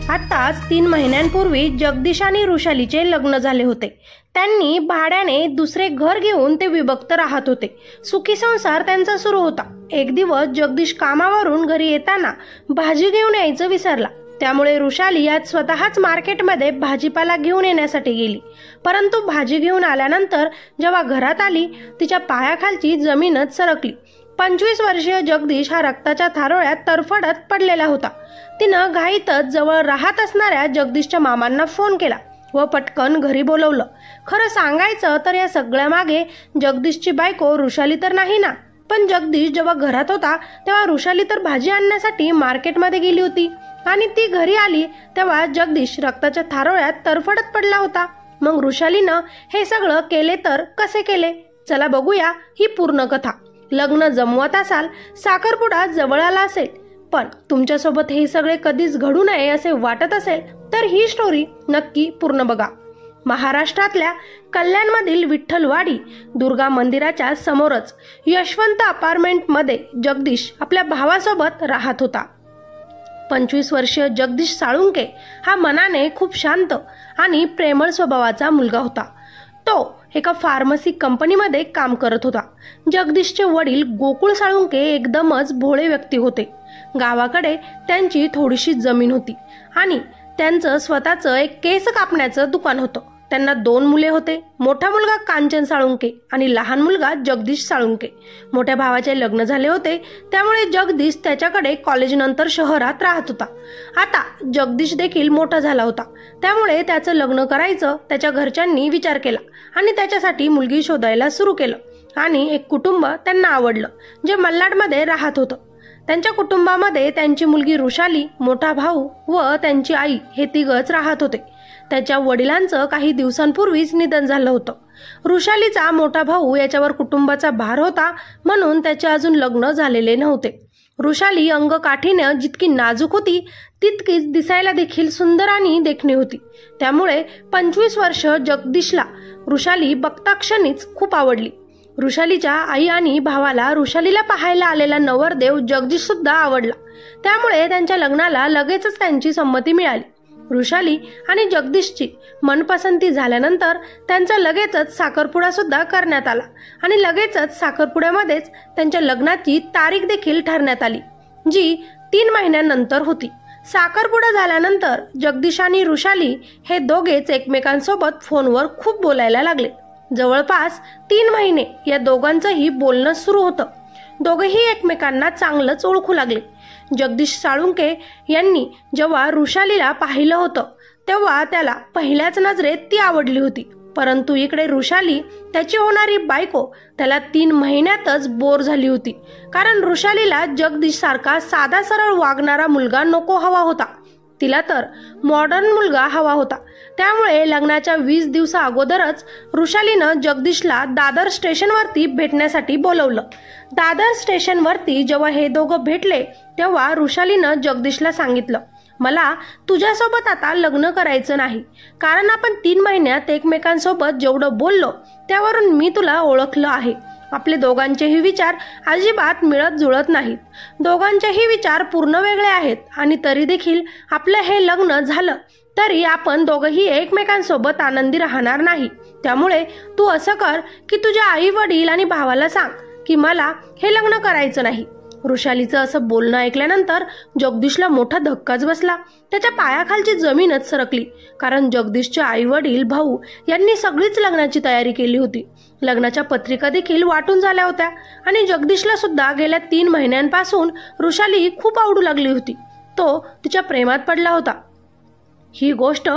आताच 3 महिन्यांपूर्वी जगदीश आणि ऋषालीचे लग्न झाले होते। त्यांनी भाड्याने दुसरे घर घेऊन ते विभक्त राहत होते। सुखी संसार त्यांचा सुरू होता। एक दिवस जगदीश कामावरून घरी येताना भाजी घेऊन यायचं विसरला। त्यामुळे ऋषाली आज स्वतःच मार्केटमध्ये भाजीपाला घेऊन येण्यासाठी गेली। परंतु भाजी घेऊन आल्यानंतर जेव्हा घरात आली तिच्या पायाखालची जमीनच सरकली। 25 वर्षीय जगदीश हा रक्ताच्या थारोळ्यात तरफडत पडलेला होता। तिनं घाईतच जवळ राहत असणाऱ्या जगदीशच्या मामांना फोन केला व पटकन घरी बोलवलं। खरं सांगायचं तर या सगळ्यामागे जगदीशची बायको ऋषाली तर नाही ना, पण जगदीश जेव्हा घरात होता तेव्हा ऋषाली तर भाजी आणण्यासाठी मार्केटमध्ये गेली होती आणि ती घरी आली तेव्हा जगदीश रक्ताच्या थारोळ्यात तरफडत पडला होता। मग ऋषालीनं हे सगळं केले तर कसे केले, चला बघूया ही पूर्ण कथा। लग्न जमवत असाल, साखरपुडा जवळ आला असेल, पण तुमच्यासोबत हे सगळे कधीच घडू नये असे वाटत असेल तर ही स्टोरी नक्की पूर्ण बघा। महाराष्ट्रातल्या कल्याणमधील विठ्ठलवाडी दुर्गा मंदिराच्या समोरच यशवंत अपार्टमेंटमध्ये जगदीश आपल्या भावासोबत राहत होता। 25 वर्षीय जगदीश साळुंके हा मनाने खूप शांत आणि प्रेमळ स्वभावाचा मुलगा होता। तो एका फार्मसी कंपनीमध्ये काम करत होता। जगदीशचे वडील गोकुळ साळुंके एकदमच भोळे व्यक्ती होते। गावाकडे त्यांची थोडीशी जमीन होती आणि त्यांचं स्वतःचं एक केस कापण्याचं दुकान होतं। त्यांना 2 मुले होते। मोठा मुलगा कांचन साळुंके आणि लहान मुलगा जगदीश साळुंके। मोठ्या भावाचे लग्न झाले होते, त्यामुळे जगदीश त्याच्याकडे कॉलेजनंतर शहरात राहत होता। आता जगदीश देखील मोठा झाला होता, त्यामुळे त्याचं लग्न करायचं त्याच्या घरच्यांनी विचार केला आणि त्याच्यासाठी मुलगी शोधायला सुरू केलं। आणि एक कुटुंब त्यांना आवडलं जे मल्हारमध्ये राहत होतं। त्यांच्या कुटुंबामध्ये त्यांची मुलगी ऋषाली, मोठा भाऊ व त्यांची आई हे तिघच राहत होते। त्याच्या वडिलांचं काही दिवसांपूर्वीच निधन झालं होतं। ऋषालीचा मोठा भाऊ याच्यावर कुटुंबाचा भार होता, म्हणून त्याचे अजून लग्न झालेले नव्हते। ऋषाली अंगकाठीनं जितकी नाजूक होती तितकीच दिसायला देखील सुंदर आणि देखणी होती। त्यामुळे 25 वर्ष जगदीशला ऋषाली बघताक्षणीच खूप आवडली। ऋषालीच्या आई आणि भावाला ऋषालीला पाहायला आलेला नवरदेव जगदीश सुद्धा आवडला, त्यामुळे त्यांच्या लग्नाला लगेचच त्यांची संमती मिळाली। ऋषाली आणि जगदीशची मनपसंती झाल्यानंतर त्यांचा लगेचच साखरपुडा सुद्धा करण्यात आला आणि लगेचच साखरपुड्यामध्येच त्यांच्या लग्नाची तारीख देखील ठरण्यात आली, जी 3 महिन्यांनंतर होती। साखरपुडा झाल्यानंतर जगदीश आणि ऋषाली हे दोघेच एकमेकांसोबत फोनवर खूप बोलायला लागले। जवळपास 3 महिने या दोघांचंही बोलणं सुरू होतं। दोघेही एकमेकांना चांगलंच ओळखू लागले। जगदीश साळुंके यांनी जेव्हा ऋषालीला पाहिलं होतं तेव्हा त्याला पहिल्याच नजरेत ती आवडली होती, परंतु इकडे ऋषाली त्याची होणारी बायको त्याला 3 महिन्यातच बोर झाली होती, कारण ऋषालीला जगदीश सारखा साधा सरळ वागणारा मुलगा नको हवा होता, तिला तर मॉडर्न मुलगा हवा होता। त्यामुळे लग्नाच्या 20 दिवसा अगोदरच ऋषालीनं जगदीशला दादर स्टेशनवरती भेटण्यासाठी बोलवलं। दादर स्टेशनवरती जेव्हा हे दोघं भेटले तेव्हा ऋषालीनं जगदीशला सांगितलं, मला तुझ्यासोबत आता लग्न करायचं नाही, कारण आपण 3 महिन्यात एकमेकांसोबत जेवढं बोललो त्यावरून मी तुला ओळखलं आहे। आपले दोघांचेही विचार अजिबात मिळत जुळत नाहीत। दोघांचेही विचार पूर्ण वेगळे आहेत आणि तरी देखील आपलं हे लग्न झालं तरी आपण दोघंही एकमेकांसोबत आनंदी राहणार नाही। त्यामुळे तू असं कर की तुझ्या आई वडील आणि भावाला सांग की मला हे लग्न करायचं नाही। ऋषालीचं असं बोलणं ऐकल्यानंतर जगदीशला मोठा धक्काच बसला। त्याच्या पायाखालची जमीनच सरकली, कारण जगदीशचे आई वडील भाऊ यांनी सगळीच लग्नाची तयारी केली होती। लग्नाच्या पत्रिका देखील वाटून झाल्या होत्या आणि जगदीशला सुद्धा गेल्या 3 महिन्यांपासून ऋषाली खूप आवडू लागली होती। तो तिच्या प्रेमात पडला होता। ही गोष्ट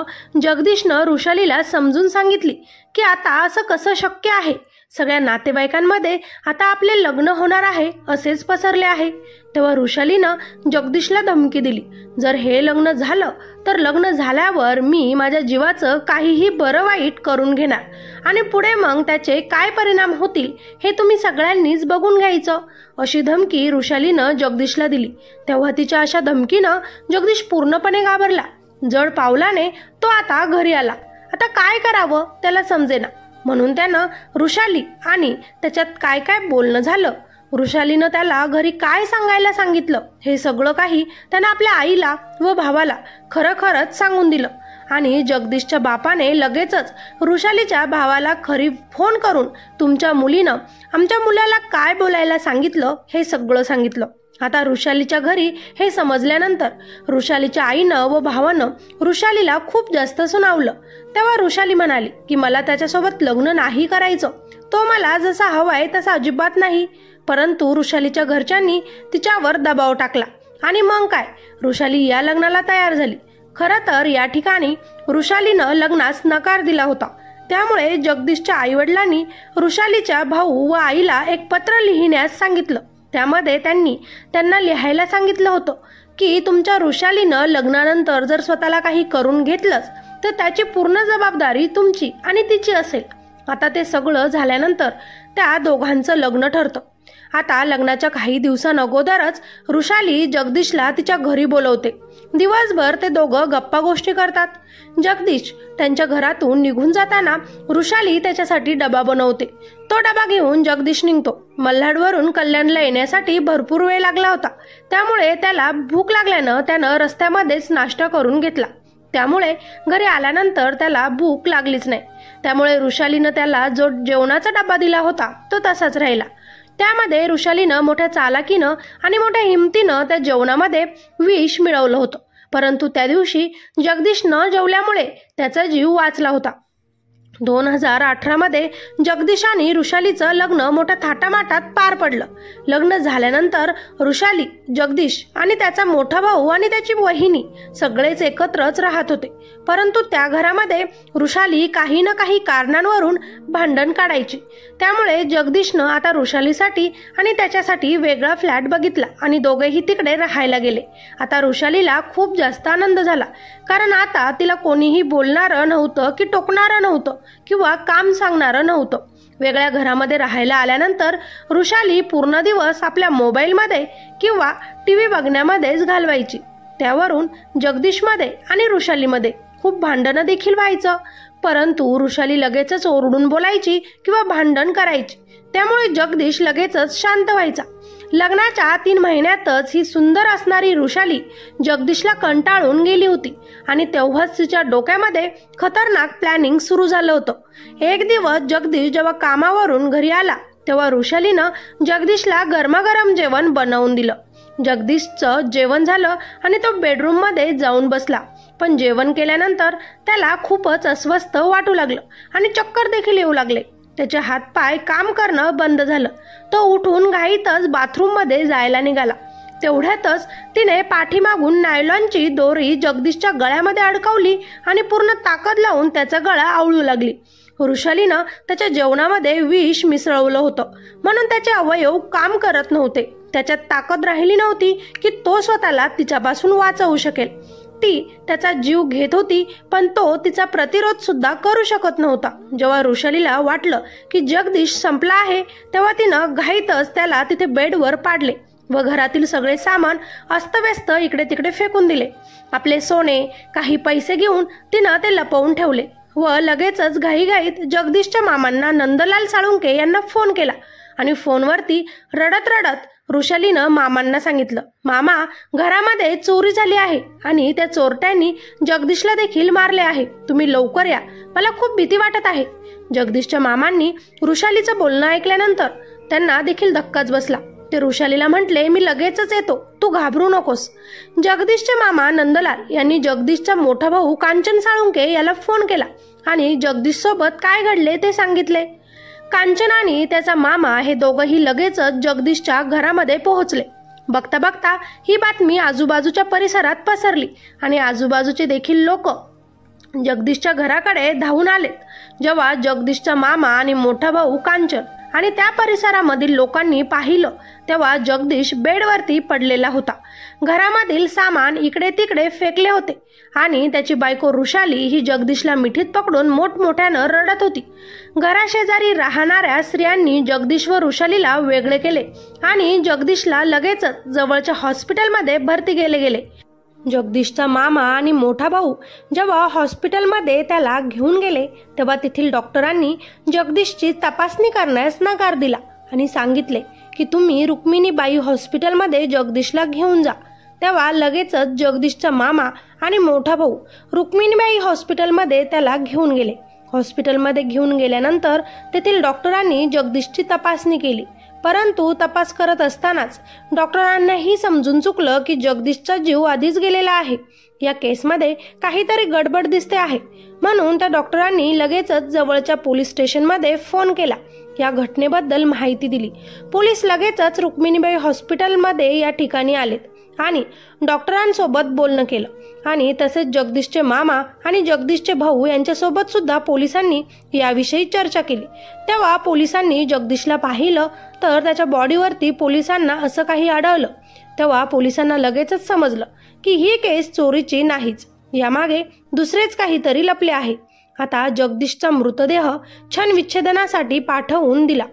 जगदीशनं ऋषालीला समजून सांगितली की आता असं कसं शक्य आहे, सगळ्या नातेवाईकांमध्ये आता आपले लग्न होणार आहे असेच पसरले आहे। तेव्हा ऋषालीनं जगदीशला धमकी दिली, जर हे लग्न झालं तर लग्न झाल्यावर मी माझ्या जीवाचं काहीही बरं वाईट करून घेणार आणि पुढे मग त्याचे काय परिणाम होतील हे तुम्ही सगळ्यांनीच बघून घ्यायचं, अशी धमकी ऋषालीनं जगदीशला दिली। तेव्हा तिच्या अशा धमकीनं जगदीश पूर्णपणे घाबरला। जड पावलाने तो आता घरी आला। आता काय करावं त्याला समजेना, म्हणून त्यानं ऋषाली आणि त्याच्यात काय काय बोलणं झालं वृषालीनं त्याला घरी काय सांगायला सांगितलं हे सगळं काही त्यानं आपल्या आईला व भावाला खरंच सांगून दिलं आणि जगदीशच्या बापाने लगेचच वृषालीच्या भावाला खरी फोन करून तुमच्या मुलीनं आमच्या मुलाला काय बोलायला सांगितलं हे सगळं सांगितलं. आता वृषालीच्या घरी हे समजल्यानंतर वृषालीच्या आईनं व भावानं वृषालीला खूप जास्त सुनावलं. तेव्हा वृषाली म्हणाली की मला त्याच्यासोबत लग्न नाही करायचं, तो मला जसा हवाय तसा अजिबात नाही. परंतु वृषालीच्या घरच्यांनी तिच्यावर दबाव टाकला आणि मग काय, वृषाली या लग्नाला तयार झाली. खरं तर या ठिकाणी वृषालीनं लग्नास नकार दिला होता. त्यामुळे जगदीशच्या आईवडिलांनी वृषालीच्या भाऊ व आईला एक पत्र लिहिण्यास सांगितलं. त्यामध्ये त्यांना लिहायला सांगितलं होतं की तुमच्या वृषालीनं लग्नानंतर जर स्वतःला काही करून घेतलंच तर त्याची पूर्ण जबाबदारी तुमची आणि तिची असेल. आता ते सगळं झाल्यानंतर त्या दोघांचं लग्न ठरतं. आता लग्नाच्या काही दिवसांअगोदरच वृषाली जगदीशला तिच्या घरी बोलवते. दिवसभर ते दोघं गप्पा गोष्टी करतात. जगदीश त्यांच्या घरातून निघून जाताना वृषाली त्याच्यासाठी डबा बनवते. तो डबा घेऊन जगदीश निघतो. मल्हारवरून कल्याणला येण्यासाठी भरपूर वेळ लागला होता. त्यामुळे त्याला भूक लागल्यानं त्यानं रस्त्यामध्येच नाश्ता करून घेतला. त्यामुळे घरी आल्यानंतर त्याला भूक लागलीच नाही. त्यामुळे वृषालीनं त्याला जो जेवणाचा डबा दिला होता तो तसाच राहिला. त्यामध्ये वृषालीनं मोठ्या चालाकीनं आणि मोठ्या हिमतीनं त्या जेवणामध्ये विष मिळवलं होतं. परंतु त्या दिवशी जगदीश न जेवल्यामुळे त्याचा जीव वाचला होता. 2018 मध्ये जगदीश आणि वृषालीचं लग्न मोठ्या थाटामाटात पार पडलं. लग्न झाल्यानंतर वृषाली, जगदीश आणि त्याचा मोठा भाऊ आणि त्याची वहिनी सगळेच एकत्रच राहत होते. परंतु त्या घरामध्ये वृषाली काही ना काही कारणांवरून भांडण काढायची. त्यामुळे जगदीशनं आता वृषालीसाठी आणि त्याच्यासाठी वेगळा फ्लॅट बघितला आणि दोघेही तिकडे राहायला गेले. आता वृषालीला खूप जास्त आनंद झाला, कारण आता तिला कोणीही बोलणारं नव्हतं की टोकणारं नव्हतं किंवा काम सांगणारं नव्हतं. वेगळ्या घरामध्ये राहायला आल्यानंतर वृषाली पूर्ण दिवस आपल्या मोबाईलमध्ये किंवा टीव्ही बघण्यामध्येच घालवायची. त्यावरून जगदीशमध्ये आणि वृषालीमध्ये खूप भांडणं देखील व्हायचं. परंतु वृषाली लगेचच ओरडून बोलायची किंवा भांडण करायची. त्यामुळे जगदीश लगेचच शांत व्हायचा. लग्नाच्या 3 महिन्यातच ही सुंदर असणारी वृषाली जगदीशला कंटाळून गेली होती आणि तेव्हाच तिच्या डोक्यामध्ये खतरनाक प्लॅनिंग सुरू झालं होतं. एक दिवस जगदीश जेव्हा कामावरून घरी आला तेव्हा वृषालीनं जगदीशला गरमागरम जेवण बनवून दिलं. जगदीशचं जेवण झालं आणि तो बेडरूममध्ये जाऊन बसला. पण जेवण केल्यानंतर त्याला खूपच अस्वस्थ वाटू लागलं आणि चक्कर देखील येऊ लागले. त्याचे हातपाय काम करणं बंद झालं. तो उठून घाईतच बाथरूममध्ये जायला निघाला. तेवढ्यातच तिने पाठीमागून नायलॉनची दोरी जगदीशच्या गळ्यामध्ये अडकवली आणि पूर्ण ताकद लावून त्याचा गळा आवळू लागली. वृषालीनं त्याच्या जेवणामध्ये विष मिसळवलं होतं, म्हणून त्याचे अवयव काम करत नव्हते. त्याच्यात ताकद राहिली नव्हती की तो स्वतःला तिच्यापासून वाचवू शकेल. ती त्याचा जीव घेत होती, पण तो तिचा प्रतिरोध सुद्धा करू शकत नव्हता. जेव्हा वृषालीला वाटलं की जगदीश संपला आहे तेव्हा तिनं घाईतच त्याला तिथे बेडवर पाडले व घरातील सगळे सामान अस्तव्यस्त इकडे तिकडे फेकून दिले. आपले सोने, काही पैसे घेऊन तिनं ते लपवून ठेवले व लगेचच घाईघाईत जगदीशच्या मामांना नंदलाल साळुंके यांना फोन केला आणि फोनवरती रडत रडत वृषालीनं मामांना सांगितलं, मामा, घरामध्ये चोरी झाली आहे आणि त्या चोरट्यांनी जगदीशला देखील मारले आहे. तुम्ही लवकर या, मला खूप भीती वाटत आहे. जगदीशच्या मामांनी वृषालीचं बोलणं ऐकल्यानंतर त्यांना देखील धक्काच बसला. ते वृषालीला म्हटले, मी लगेचच येतो, तू घाबरू नकोस. जगदीशचे मामा नंदलाल यांनी जगदीशचा मोठा भाऊ कांचन साळुंके याला फोन केला आणि जगदीश सोबत काय घडले ते सांगितले. कांचन आणि त्याचा मामा हे दोघंही लगेचच जगदीशच्या घरामध्ये पोहोचले. बघता बघता ही बातमी आजूबाजूच्या परिसरात पसरली आणि आजूबाजूचे देखील लोक जगदीशच्या घराकडे धावून आलेत. जेव्हा जगदीशचा मामा आणि मोठा भाऊ कांचन आणि त्या परिसरामधील लोकांनी पाहिलं तेव्हा जगदीश बेडवरती पडलेला होता. घरामधील सामान इकडे तिकडे फेकले होते आणि त्याची बायको वृषाली ही जगदीशला मिठीत पकडून मोठमोठ्यानं रडत होती. घराशेजारी राहणाऱ्या स्त्रियांनी जगदीश व वृषालीला वेगळे केले आणि जगदीशला लगेचच जवळच्या हॉस्पिटलमध्ये भरती केले गेले. जगदीशचा मामा आणि मोठा भाऊ जेव्हा हॉस्पिटलमध्ये त्याला घेऊन गेले तेव्हा तेथील डॉक्टरांनी जगदीशची तपासणी करण्यास नकार दिला आणि सांगितले की तुम्ही रुक्मिणीबाई हॉस्पिटलमध्ये जगदीशला घेऊन जा. तेव्हा लगेचच जगदीशचा मामा आणि मोठा भाऊ रुक्मिणीबाई हॉस्पिटलमध्ये त्याला घेऊन गेले. हॉस्पिटलमध्ये घेऊन गेल्यानंतर तेथील डॉक्टरांनी जगदीशची तपासणी केली. परंतु तपास करत असतानाच डॉक्टरांनाही समजून चुकलं की जगदीशचा जीव आधीच गेलेला आहे. या केसमध्ये काहीतरी गडबड दिसते आहे. म्हणून त्या डॉक्टरांनी लगेचच जवळच्या पोलीस स्टेशनमध्ये फोन केला. या घटनेबद्दल माहिती दिली. पोलीस लगेचच रुक्मिणीबाई हॉस्पिटलमध्ये या ठिकाणी आलेत आणि डॉक्टरांसोबत बोलणं केलं. आणि तसेच जगदीशचे मामा आणि जगदीशचे भाऊ यांच्यासोबत सुद्धा पोलिसांनी याविषयी चर्चा केली. तेव्हा पोलिसांनी जगदीशला पाहिलं तर त्याच्या बॉडीवरती पोलिसांना असं काही आढळलं. तेव्हा पोलिसांना लगेचच समजलं की ही केस चोरीची नाहीच, यामागे दुसरेच काहीतरी लपले आहे. आता जगदीशचा मृतदेह छानविच्छेदनासाठी पाठवून दिला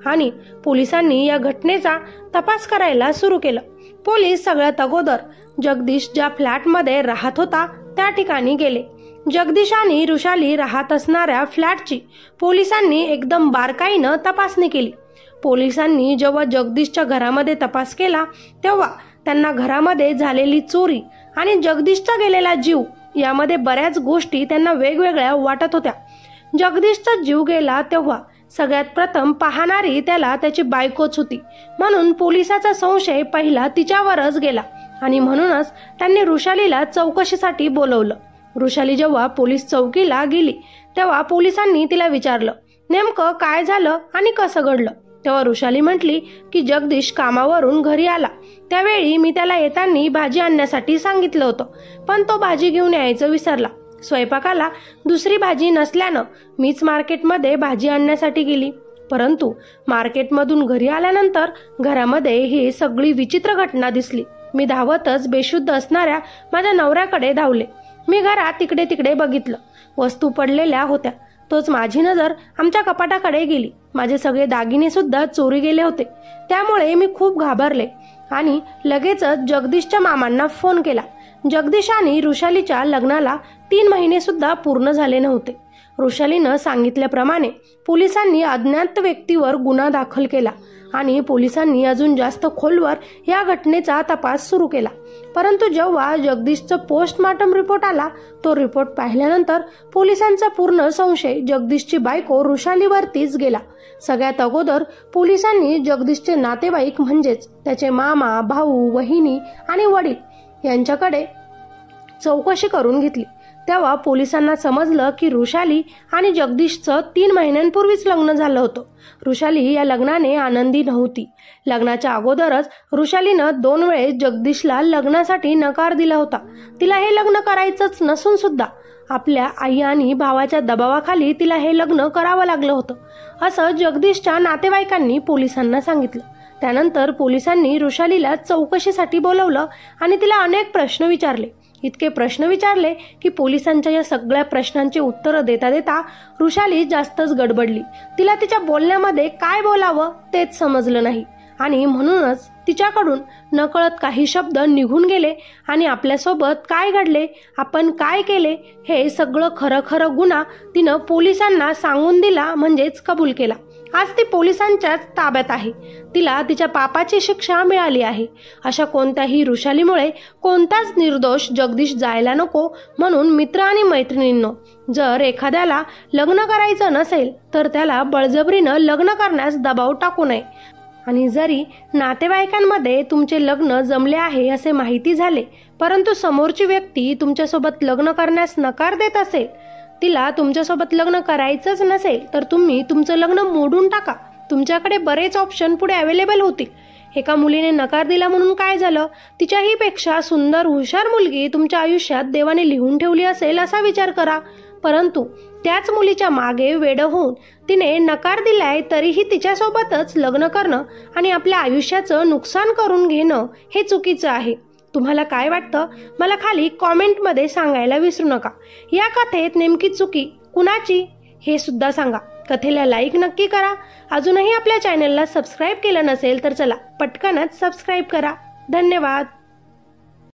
आणि पोलिसांनी या घटनेचा तपास करायला सुरू केलं. पोलीस सगळ्यात अगोदर जगदीश ज्या फ्लॅटमध्ये राहत होता त्या ठिकाणी गेले. जगदीश आणि रुशाली राहत असणाऱ्या फ्लॅटची पोलिसांनी एकदम बारकाईनं तपासणी केली. पोलिसांनी जेव्हा जगदीशच्या घरामध्ये तपास केला तेव्हा त्यांना घरामध्ये झालेली चोरी आणि जगदीशचा गेलेला जीव यामध्ये बऱ्याच गोष्टी त्यांना वेगवेगळ्या वाटत होत्या. जगदीशचा जीव गेला तेव्हा सगळ्यात प्रथम पाहणारी त्याला त्याची बायकोच होती. म्हणून पोलिसाचा संशय पहिला तिच्यावरच गेला आणि म्हणूनच त्यांनी रुशालीला चौकशीसाठी बोलवलं. रुशाली जेव्हा पोलीस चौकीला गेली तेव्हा पोलिसांनी तिला विचारलं नेमकं काय झालं आणि कसं घडलं. तेव्हा रुशाली म्हटली की जगदीश कामावरून घरी आला. त्यावेळी मी त्याला येताना भाजी आणण्यासाठी सांगितलं होतं, पण तो भाजी घेऊन यायचं विसरला. स्वयंपाकाला दुसरी भाजी नसल्यानं मीच मार्केटमध्ये भाजी आणण्यासाठी गेली. परंतु मार्केटमधून घरी आल्यानंतर घरामध्ये ही सगळी विचित्र घटना दिसली. मी धावतच बेशुद्ध असणाऱ्या माझ्या नवऱ्याकडे धावले. मी घरात तिकडे तिकडे बघितलं, वस्तू पडलेल्या होत्या. तोच माझी नजर आमच्या कपाटाकडे गेली. माझे सगळे दागिने सुद्धा चोरी गेले होते. त्यामुळे मी खूप घाबरले आणि लगेचच जगदीशच्या मामांना फोन केला. जगदीश आणि रुशालीच्या लग्नाला 3 महिने सुद्धा पूर्ण झाले नव्हते. रुशालीनं सांगितल्याप्रमाणे पोलिसांनी अज्ञात व्यक्तीवर गुन्हा दाखल केला आणि पोलिसांनी अजून जास्त खोलवर या घटनेचा तपास सुरू केला. परंतु जेव्हा जगदीशचा पोस्टमॉर्टम रिपोर्ट आला तो रिपोर्ट पाहिल्यानंतर पोलिसांचा पूर्ण संशय जगदीशची बायको रुशालीवरतीच गेला. सगळ्यात अगोदर पोलिसांनी जगदीशचे नातेवाईक म्हणजेच त्याचे मामा, भाऊ, वहिनी आणि वडील यांच्याकडे चौकशी करून घेतली. तेव्हा पोलिसांना समजलं की रुशाली आणि जगदीशचं 3 महिन्यांपूर्वीच लग्न झालं होतं. रुशाली या लग्नाने आनंदी नव्हती. लग्नाच्या अगोदरच रुशालीनं 2 वेळेस जगदीशला लग्नासाठी नकार दिला होता. तिला हे लग्न करायचंच नसून सुद्धा आपल्या आई आणि भावाच्या दबावाखाली तिला हे लग्न करावं लागलं होतं, असं जगदीशच्या नातेवाईकांनी पोलिसांना सांगितलं. त्यानंतर पोलिसांनी रुशालीला चौकशीसाठी बोलवलं आणि तिला अनेक प्रश्न विचारले. इतके प्रश्न विचारले की पोलिसांच्या या सगळ्या प्रश्नांची उत्तरं देता देता रुशाली जास्तच गडबडली. तिला तिच्या बोलण्यामध्ये काय बोलावं तेच समजलं नाही आणि म्हणूनच तिच्याकडून नकळत काही शब्द निघून गेले आणि आपल्यासोबत काय घडले, आपण काय केले हे सगळं खरं गुन्हा तिनं पोलिसांना सांगून दिला, म्हणजेच कबूल केला. आज ती पोलिसांच्याच ताब्यात आहे. तिला तिच्या पापाची शिक्षा मिळाली आहे. अशा कोणत्याही रुशालीमुळे कोणताच निर्दोष जगदीश जायला नको. म्हणून मित्र आणि मैत्रिणींनो, जर एखाद्याला लग्न करायचं नसेल तर त्याला बळजबरीनं लग्न करण्यास दबाव टाकू नये. आणि जरी नातेवाईकांमध्ये तुमचे लग्न जमले आहे असे माहिती झाले परंतु समोरची व्यक्ती तुमच्यासोबत लग्न करण्यास नकार देत असेल, तिला तुमच्यासोबत लग्न करायचंच नसेल तर तुम्ही तुमचं लग्न मोडून टाका. तुमच्याकडे बरेच ऑप्शन पुढे अवेलेबल होतील. एका मुलीने नकार दिला म्हणून काय झालं, तिच्याही पेक्षा सुंदर हुशार मुलगी तुमच्या आयुष्यात देवाने लिहून ठेवली असेल असा विचार करा. परंतु त्याच मुलीच्या मागे वेडं होऊन तिने नकार दिलाय तरीही तिच्यासोबतच लग्न करणं आणि आपल्या आयुष्याचं नुकसान करून घेणं हे चुकीचं आहे. तुम्हाला काय वाटतं मला खाली कॉमेंटमध्ये सांगायला विसरू नका. या कथेत नेमकी चुकी कुणाची हे सुद्धा सांगा. कथेला लाईक नक्की करा. अजूनही आपल्या चॅनलला सबस्क्राईब केलं नसेल तर चला पटकनच सबस्क्राईब करा. धन्यवाद.